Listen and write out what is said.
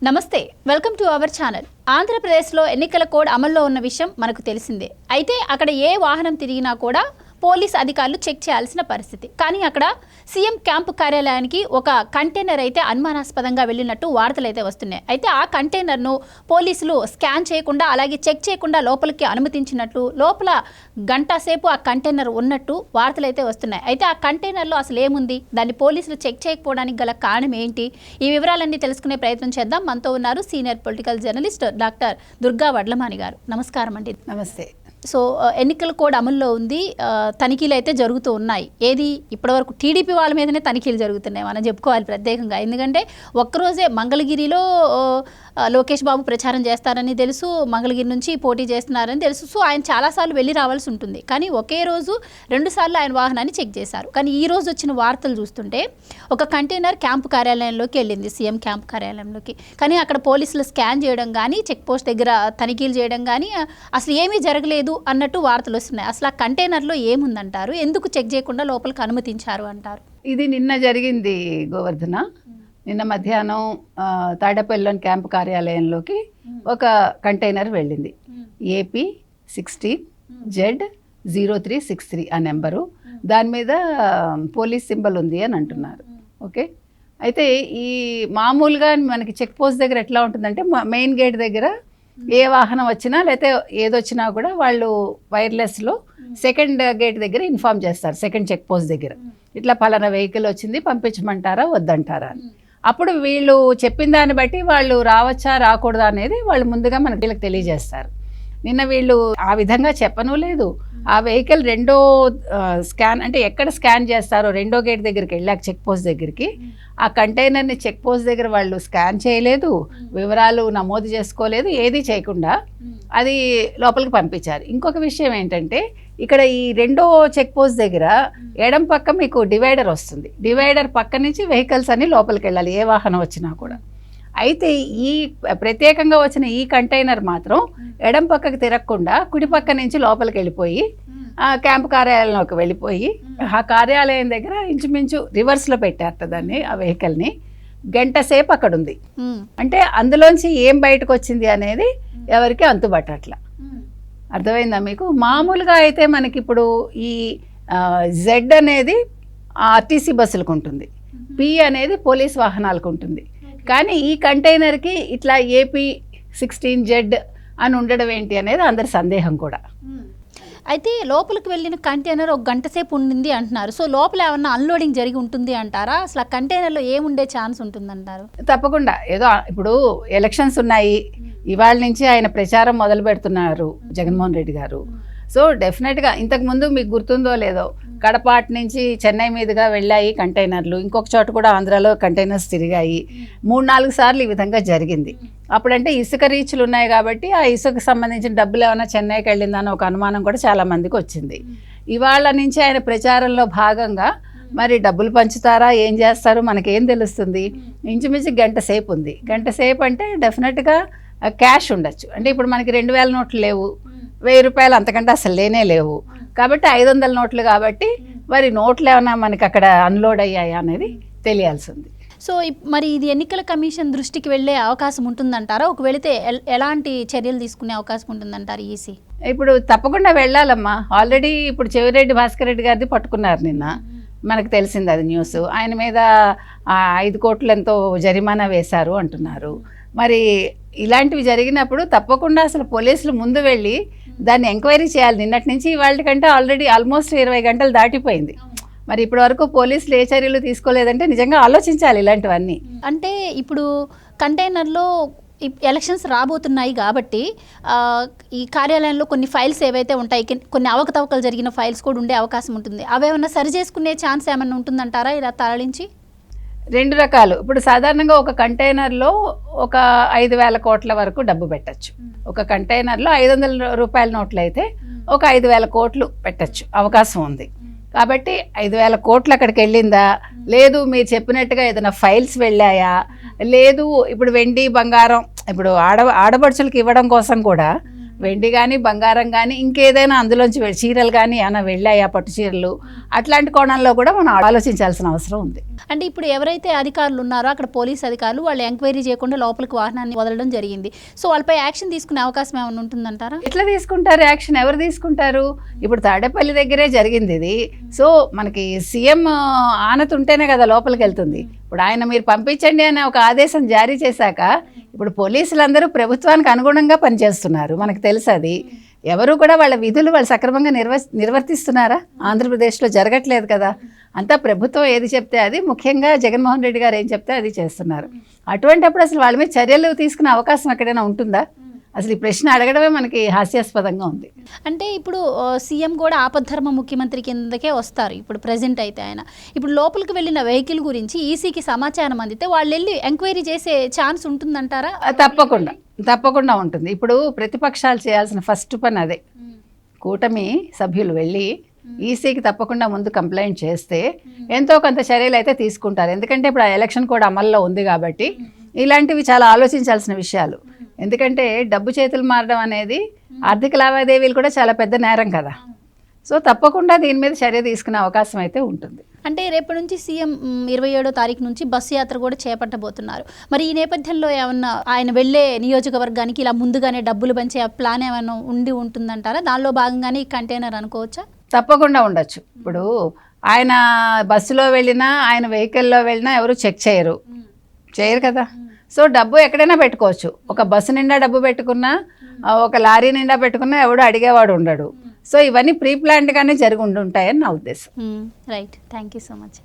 నమస్తే welcome to our channel. ఆంధ్రప్రదేశ్లో ఎన్నికల కోడ్ అమల్లో ఉన్న విషయం మనకు తెలిసిందే. అయితే అక్కడ ఏ వాహనం తిరిగినా కూడా పోలీస్ అధికారులు చెక్ చేయాల్సిన పరిస్థితి. కానీ అక్కడ సీఎం క్యాంపు కార్యాలయానికి ఒక కంటైనర్ అయితే అనుమానాస్పదంగా వెళ్ళినట్టు వార్తలు అయితే వస్తున్నాయి. అయితే ఆ కంటైనర్ను పోలీసులు స్కాన్ చేయకుండా అలాగే చెక్ చేయకుండా లోపలికి అనుమతించినట్లు, లోపల గంట సేపు ఆ కంటైనర్ ఉన్నట్టు వార్తలు అయితే వస్తున్నాయి. అయితే ఆ కంటైనర్లో అసలు ఏముంది, దాన్ని పోలీసులు చెక్ చేయకపోవడానికి గల కారణం ఏంటి, ఈ వివరాలన్నీ తెలుసుకునే ప్రయత్నం చేద్దాం. మనతో ఉన్నారు senior political journalist doctor Durga Vadlamani గారు. నమస్కారం అండి. నమస్తే. సో ఎన్నికల కోడ్ అమల్లో ఉంది, తనిఖీలు అయితే జరుగుతూ ఉన్నాయి. ఏది ఇప్పటివరకు టీడీపీ వాళ్ళ మీదనే తనిఖీలు జరుగుతున్నాయి మనం చెప్పుకోవాలి ప్రత్యేకంగా. ఎందుకంటే ఒక్కరోజే మంగళగిరిలో లోకేష్ బాబు ప్రచారం చేస్తారని తెలుసు, మంగళగిరి నుంచి పోటీ చేస్తున్నారని తెలుసు. సో ఆయన చాలాసార్లు వెళ్ళి రావాల్సి ఉంటుంది. కానీ ఒకే రోజు 2 సార్లు ఆయన వాహనాన్ని చెక్ చేశారు. కానీ ఈ రోజు వచ్చిన వార్తలు చూస్తుంటే ఒక కంటైనర్ క్యాంపు కార్యాలయంలోకి వెళ్ళింది, సీఎం క్యాంపు కార్యాలయంలోకి. కానీ అక్కడ పోలీసులు స్కాన్ చేయడం కానీ, చెక్ పోస్ట్ దగ్గర తనిఖీలు చేయడం కానీ అసలు ఏమీ జరగలేదు అన్నట్టు వార్తలు వస్తున్నాయి. అసలు ఆ కంటైనర్లో ఏముందంటారు, ఎందుకు చెక్ చేయకుండా లోపలికి అనుమతించారు అంటారు? ఇది నిన్న జరిగింది గోవర్ధన. నిన్న మధ్యాహ్నం తాడేపల్లిలోని క్యాంపు కార్యాలయంలోకి ఒక కంటైనర్ వెళ్ళింది. AP 16Z0363 ఆ నెంబరు. దాని మీద పోలీస్ సింబల్ ఉంది అని అంటున్నారు. ఓకే, అయితే ఈ మామూలుగా మనకి చెక్ పోస్ట్ దగ్గర ఎట్లా ఉంటుందంటే, మెయిన్ గేట్ దగ్గర ఏ వాహనం వచ్చినా లేకపోతే ఏదొచ్చినా కూడా వాళ్ళు వైర్లెస్లో సెకండ్ గేట్ దగ్గర ఇన్ఫామ్ చేస్తారు. సెకండ్ చెక్ పోస్ట్ దగ్గర ఇట్లా పలానా వెహికల్ వచ్చింది, పంపించమంటారా వద్దంటారా అని. అప్పుడు వీళ్ళు చెప్పిన దాన్ని బట్టి వాళ్ళు రావచ్చా రాకూడదా అనేది వాళ్ళు ముందుగా మనకి వీళ్ళకి తెలియజేస్తారు. నిన్న వీళ్ళు ఆ విధంగా చెప్పను లేదు. ఆ వెహికల్ రెండో స్కాన్ అంటే ఎక్కడ స్కాన్ చేస్తారో రెండో గేట్ దగ్గరికి వెళ్ళాక చెక్ పోస్ట్ దగ్గరికి ఆ కంటైనర్ని చెక్ పోస్ట్ దగ్గర వాళ్ళు స్కాన్ చేయలేదు, వివరాలు నమోదు చేసుకోలేదు, ఏది చేయకుండా అది లోపలికి పంపించారు. ఇంకొక విషయం ఏంటంటే, ఇక్కడ ఈ రెండో చెక్ పోస్ట్ దగ్గర ఎడం పక్క మీకు డివైడర్ వస్తుంది. డివైడర్ పక్క నుంచి వెహికల్స్ అన్ని లోపలికి వెళ్ళాలి, ఏ వాహనం వచ్చినా కూడా. అయితే ఈ ప్రత్యేకంగా వచ్చిన ఈ కంటైనర్ మాత్రం ఎడం పక్కకు తిరగకుండా కుడి పక్క నుంచి లోపలికి వెళ్ళిపోయి క్యాంపు కార్యాలయంలోకి వెళ్ళిపోయి ఆ కార్యాలయం దగ్గర ఇంచుమించు రివర్స్లో పెట్టారట దాన్ని, ఆ వెహికల్ని. గంట సేపు అక్కడ ఉంది. అంటే అందులోంచి ఏం బయటకు వచ్చింది అనేది ఎవరికి అంతుబట్టట్లా. అర్థమైందా మీకు? మామూలుగా అయితే మనకి ఇప్పుడు ఈ Z అనేది RTC బస్సులకు ఉంటుంది, P అనేది పోలీస్ వాహనాలకు ఉంటుంది. కానీ ఈ కంటైనర్కి ఇట్లా AP 16Z అని ఉండడం ఏంటి అనేది అందరి సందేహం కూడా. అయితే లోపలికి వెళ్ళిన కంటైనర్ ఒక గంట సేపు ఉండింది అంటున్నారు. సో లోపల ఏమన్నా అన్లోడింగ్ జరిగి ఉంటుంది అంటారా? అసలు ఆ కంటైనర్లో ఏముండే ఛాన్స్ ఉంటుందంటారు? తప్పకుండా. ఏదో ఇప్పుడు ఎలక్షన్స్ ఉన్నాయి, ఇవాళ నుంచి ఆయన ప్రచారం మొదలు పెడుతున్నారు జగన్మోహన్ రెడ్డి గారు. సో డెఫినెట్గా ఇంతకుముందు మీకు గుర్తుందో లేదో, కడపాటి నుంచి చెన్నై మీదుగా వెళ్ళాయి కంటైనర్లు, ఇంకొక చోట కూడా ఆంధ్రాలో కంటైనర్స్ తిరిగాయి. 3-4 సార్లు ఈ విధంగా జరిగింది. అప్పుడంటే ఇసుక రీచ్లు ఉన్నాయి కాబట్టి ఆ ఇసుకకు సంబంధించిన డబ్బులు ఏమైనా చెన్నైకి వెళ్ళిందని ఒక అనుమానం కూడా చాలా మందికి వచ్చింది. ఇవాళ నుంచి ఆయన ప్రచారంలో భాగంగా మరి డబ్బులు పంచుతారా, ఏం చేస్తారో మనకేం తెలుస్తుంది. ఇంచుమించు గంట సేపు ఉంది. గంట సేపు అంటే డెఫినెట్గా క్యాష్ ఉండొచ్చు. అంటే ఇప్పుడు మనకి 2000 నోట్లు లేవు, 1000 రూపాయలు అంతకంటే అసలు లేనే లేవు. కాబట్టి 500 నోట్లు కాబట్టి మరి నోట్లు ఏమైనా మనకి అక్కడ అన్లోడ్ అయ్యాయా అనేది తెలియాల్సి ఉంది. సో మరి ఇది ఎన్నికల కమిషన్ దృష్టికి వెళ్ళే అవకాశం ఉంటుందంటారా? ఒక వెళితే ఎలాంటి చర్యలు తీసుకునే అవకాశం ఉంటుందంటారు ఈసీ? ఇప్పుడు తప్పకుండా వెళ్ళాలమ్మా. ఆల్రెడీ ఇప్పుడు చెవిరెడ్డి భాస్కర్ రెడ్డి గారిది పట్టుకున్నారు నిన్న, మనకు తెలిసింది అది న్యూస్. ఆయన మీద 5 కోట్లు ఎంతో జరిమానా వేశారు అంటున్నారు. మరి ఇలాంటివి జరిగినప్పుడు తప్పకుండా అసలు పోలీసులు ముందు వెళ్ళి దాన్ని ఎంక్వైరీ చేయాలి. నిన్నటి నుంచి ఇవాళ కంటే ఆల్రెడీ ఆల్మోస్ట్ 20 గంటలు దాటిపోయింది. మరి ఇప్పటి వరకు పోలీసులు ఏ చర్యలు తీసుకోలేదంటే నిజంగా ఆలోచించాలి ఇలాంటివన్నీ. అంటే ఇప్పుడు కంటైనర్లో ఎలక్షన్స్ రాబోతున్నాయి కాబట్టి ఈ కార్యాలయంలో కొన్ని ఫైల్స్ ఏవైతే ఉంటాయి, కొన్ని అవకతవకలు జరిగిన ఫైల్స్ కూడా ఉండే అవకాశం ఉంటుంది. అవేమన్నా సరి చేసుకునే ఛాన్స్ ఏమన్నా ఉంటుందంటారా ఇలా తరలించి? 2 రకాలు. ఇప్పుడు సాధారణంగా ఒక కంటైనర్లో ఒక 5,000 కోట్ల వరకు డబ్బు పెట్టచ్చు. ఒక కంటైనర్లో 500 రూపాయల నోట్లు అయితే ఒక 5,000 కోట్లు పెట్టచ్చు అవకాశం ఉంది. కాబట్టి 5,000 కోట్లు అక్కడికి వెళ్ళిందా, లేదు మీరు చెప్పినట్టుగా ఏదైనా ఫైల్స్ వెళ్ళాయా, లేదు ఇప్పుడు వెండి బంగారం ఇప్పుడు ఆడపడుచులకి ఇవ్వడం కోసం కూడా వెండి కానీ బంగారం కానీ ఇంకేదైనా అందులోంచి చీరలు కానీ ఏమైనా వెళ్ళాయా, పట్టు చీరలు, అట్లాంటి కోణంలో కూడా మనం ఆలోచించాల్సిన అవసరం ఉంది. అంటే ఇప్పుడు ఎవరైతే అధికారులు ఉన్నారో అక్కడ పోలీస్ అధికారులు వాళ్ళు ఎంక్వైరీ చేయకుండా లోపలికి వాహనాన్ని వదలడం జరిగింది. సో వాళ్ళపై యాక్షన్ తీసుకునే అవకాశం ఏమైనా ఉంటుందంటారా? ఎట్లా తీసుకుంటారు యాక్షన్? ఎవరు తీసుకుంటారు? ఇప్పుడు తాడేపల్లి దగ్గరే జరిగింది ఇది. సో మనకి సీఎం ఆనతి ఉంటేనే కదా లోపలికి వెళ్తుంది. ఇప్పుడు ఆయన మీరు పంపించండి అనే ఒక ఆదేశం జారీ చేశాక ఇప్పుడు పోలీసులందరూ ప్రభుత్వానికి అనుగుణంగా పనిచేస్తున్నారు, మనకు తెలుసు అది. ఎవరు కూడా వాళ్ళ విధులు వాళ్ళు సక్రమంగా నిర్వర్తిస్తున్నారా? ఆంధ్రప్రదేశ్లో జరగట్లేదు కదా. అంతా ప్రభుత్వం ఏది చెప్తే అది, ముఖ్యంగా జగన్మోహన్ రెడ్డి గారు ఏం చెప్తే అది చేస్తున్నారు. అటువంటిప్పుడు అసలు వాళ్ళ మీద చర్యలు తీసుకునే అవకాశం ఎక్కడైనా ఉంటుందా? అసలు ఈ ప్రశ్న అడగడమే మనకి హాస్యాస్పదంగా ఉంది. అంటే ఇప్పుడు సీఎం కూడా ఆపద్ధర్మ ముఖ్యమంత్రి కిందకే వస్తారు ఇప్పుడు ప్రజెంట్ అయితే ఆయన. ఇప్పుడు లోపలికి వెళ్ళిన వెహికల్ గురించి ఈసీకి సమాచారం అందితే వాళ్ళు వెళ్ళి ఎంక్వైరీ చేసే ఛాన్స్ ఉంటుందంటారా? తప్పకుండా ఉంటుంది. ఇప్పుడు ప్రతిపక్షాలు చేయాల్సిన ఫస్ట్ పని అదే. కూటమి సభ్యులు వెళ్ళి ఈసీకి తప్పకుండా ముందు కంప్లైంట్ చేస్తే ఎంతో కొంత చర్యలు అయితే తీసుకుంటారు. ఎందుకంటే ఇప్పుడు ఆ ఎలక్షన్ కూడా అమల్లో ఉంది కాబట్టి ఇలాంటివి చాలా ఆలోచించాల్సిన విషయాలు. ఎందుకంటే డబ్బు చేతులు మారడం అనేది ఆర్థిక లావాదేవీలు కూడా చాలా పెద్ద నేరం కదా. సో తప్పకుండా దీని మీద చర్య తీసుకునే అవకాశం అయితే ఉంటుంది. అంటే రేపటి నుంచి సీఎం 27వ తారీఖు నుంచి బస్సు యాత్ర కూడా చేపట్టబోతున్నారు. మరి ఈ నేపథ్యంలో ఏమన్నా ఆయన వెళ్ళే నియోజకవర్గానికి ఇలా ముందుగానే డబ్బులు పంచే ప్లాన్ ఏమైనా ఉంటుందంటారా? దానిలో భాగంగానే ఈ కంటైనర్ అనుకోవచ్చా? తప్పకుండా ఉండొచ్చు. ఇప్పుడు ఆయన బస్సులో వెళ్ళినా ఆయన వెహికల్లో వెళ్ళినా ఎవరు చెక్ చేయరు కదా. సో డబ్బు ఎక్కడైనా పెట్టుకోవచ్చు. ఒక బస్సు నిండా డబ్బు పెట్టుకున్నా, ఒక లారీ నిండా పెట్టుకున్నా ఎవడు అడిగేవాడు ఉండడు. సో ఇవన్నీ ప్రీ ప్లాన్డ్గానే జరిగి ఉండుంటాయని నా ఉద్దేశం. Right, thank you so much.